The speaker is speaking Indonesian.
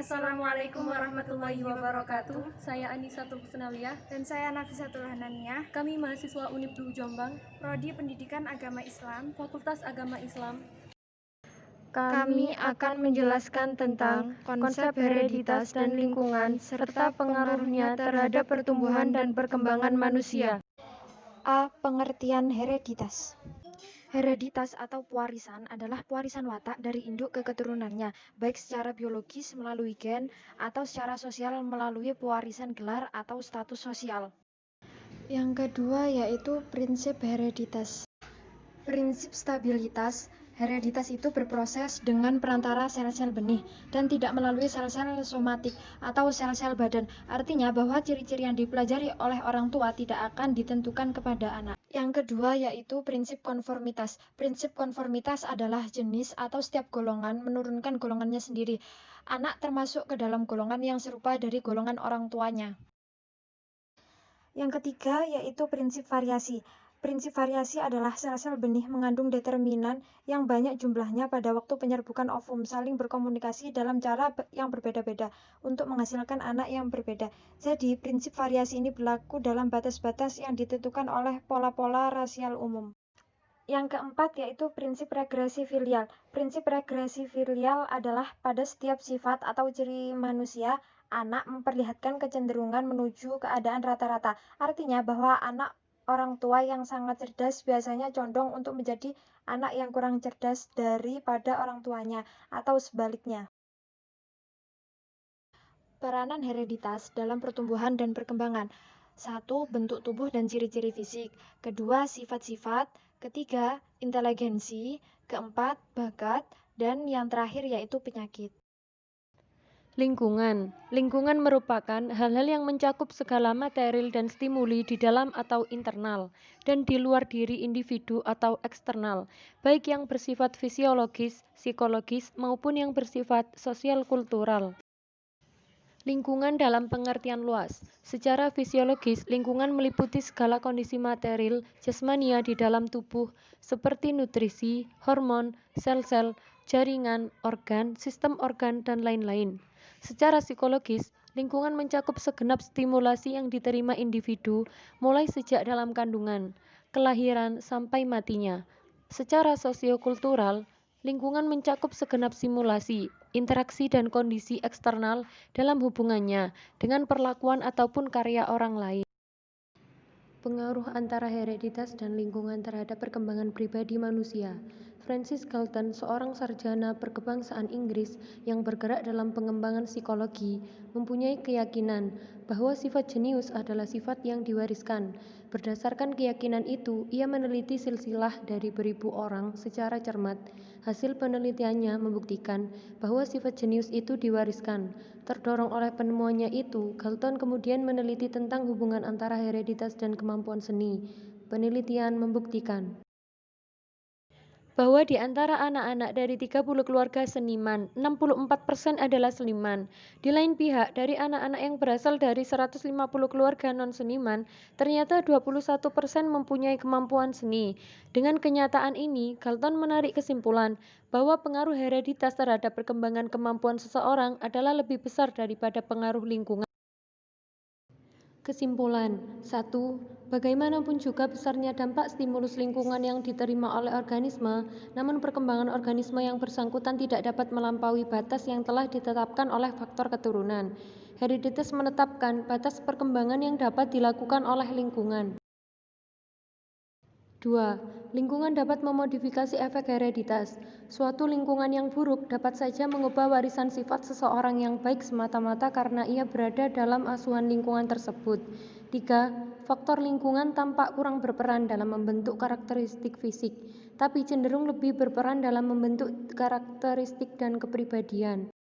Assalamualaikum warahmatullahi wabarakatuh. Saya Anisatul Husnawiyah Dan saya Nafisatul Hananiyah, Kami mahasiswa Unip 2 Jombang, Prodi Pendidikan Agama Islam. Fakultas Agama Islam. Kami akan menjelaskan tentang konsep hereditas dan lingkungan serta pengaruhnya terhadap pertumbuhan dan perkembangan manusia. A. Pengertian hereditas. Hereditas atau pewarisan adalah pewarisan watak dari induk ke keturunannya, baik secara biologis melalui gen atau secara sosial melalui pewarisan gelar atau status sosial. Yang kedua yaitu prinsip hereditas. Prinsip stabilitas. Hereditas itu berproses dengan perantara sel-sel benih dan tidak melalui sel-sel somatik atau sel-sel badan. Artinya bahwa ciri-ciri yang dipelajari oleh orang tua tidak akan ditentukan kepada anak. Yang kedua yaitu prinsip konformitas. Prinsip konformitas adalah jenis atau setiap golongan menurunkan golongannya sendiri. Anak termasuk ke dalam golongan yang serupa dari golongan orang tuanya. Yang ketiga yaitu prinsip variasi. Prinsip variasi adalah sel-sel benih mengandung determinan yang banyak jumlahnya pada waktu penyerbukan ovum, saling berkomunikasi dalam cara yang berbeda-beda untuk menghasilkan anak yang berbeda. Jadi, prinsip variasi ini berlaku dalam batas-batas yang ditentukan oleh pola-pola rasial umum. Yang keempat yaitu prinsip regresi filial. Prinsip regresi filial adalah pada setiap sifat atau ciri manusia, anak memperlihatkan kecenderungan menuju keadaan rata-rata. Artinya bahwa anak orang tua yang sangat cerdas biasanya condong untuk menjadi anak yang kurang cerdas daripada orang tuanya, atau sebaliknya. Peranan hereditas dalam pertumbuhan dan perkembangan. 1. Bentuk tubuh dan ciri-ciri fisik. 2. Sifat-sifat. 3. Inteligensi. 4. Bakat. Dan yang terakhir yaitu penyakit. Lingkungan. Lingkungan merupakan hal-hal yang mencakup segala material dan stimuli di dalam atau internal, dan di luar diri individu atau eksternal, baik yang bersifat fisiologis, psikologis, maupun yang bersifat sosial-kultural. Lingkungan dalam pengertian luas. Secara fisiologis, lingkungan meliputi segala kondisi material jasmania di dalam tubuh, seperti nutrisi, hormon, sel-sel, jaringan, organ, sistem organ, dan lain-lain. Secara psikologis, lingkungan mencakup segenap stimulasi yang diterima individu, mulai sejak dalam kandungan, kelahiran, sampai matinya. Secara sosiokultural, lingkungan mencakup segenap simulasi, interaksi dan kondisi eksternal dalam hubungannya dengan perlakuan ataupun karya orang lain. Pengaruh antara hereditas dan lingkungan terhadap perkembangan pribadi manusia. Francis Galton, seorang sarjana berkebangsaan Inggris yang bergerak dalam pengembangan psikologi, mempunyai keyakinan bahwa sifat jenius adalah sifat yang diwariskan. Berdasarkan keyakinan itu, ia meneliti silsilah dari beribu orang secara cermat. Hasil penelitiannya membuktikan bahwa sifat jenius itu diwariskan. Terdorong oleh penemuannya itu, Galton kemudian meneliti tentang hubungan antara hereditas dan kemampuan seni. Penelitian membuktikan bahwa di antara anak-anak dari 30 keluarga seniman, 64% adalah seniman. Di lain pihak, dari anak-anak yang berasal dari 150 keluarga non-seniman, ternyata 21% mempunyai kemampuan seni. Dengan kenyataan ini, Galton menarik kesimpulan bahwa pengaruh hereditas terhadap perkembangan kemampuan seseorang adalah lebih besar daripada pengaruh lingkungan. Kesimpulan 1. Bagaimanapun juga besarnya dampak stimulus lingkungan yang diterima oleh organisme, namun perkembangan organisme yang bersangkutan tidak dapat melampaui batas yang telah ditetapkan oleh faktor keturunan. Hereditas menetapkan batas perkembangan yang dapat dilakukan oleh lingkungan. 2. Lingkungan dapat memodifikasi efek hereditas. Suatu lingkungan yang buruk dapat saja mengubah warisan sifat seseorang yang baik semata-mata karena ia berada dalam asuhan lingkungan tersebut. 3. Faktor lingkungan tampak kurang berperan dalam membentuk karakteristik fisik, tapi cenderung lebih berperan dalam membentuk karakteristik dan kepribadian.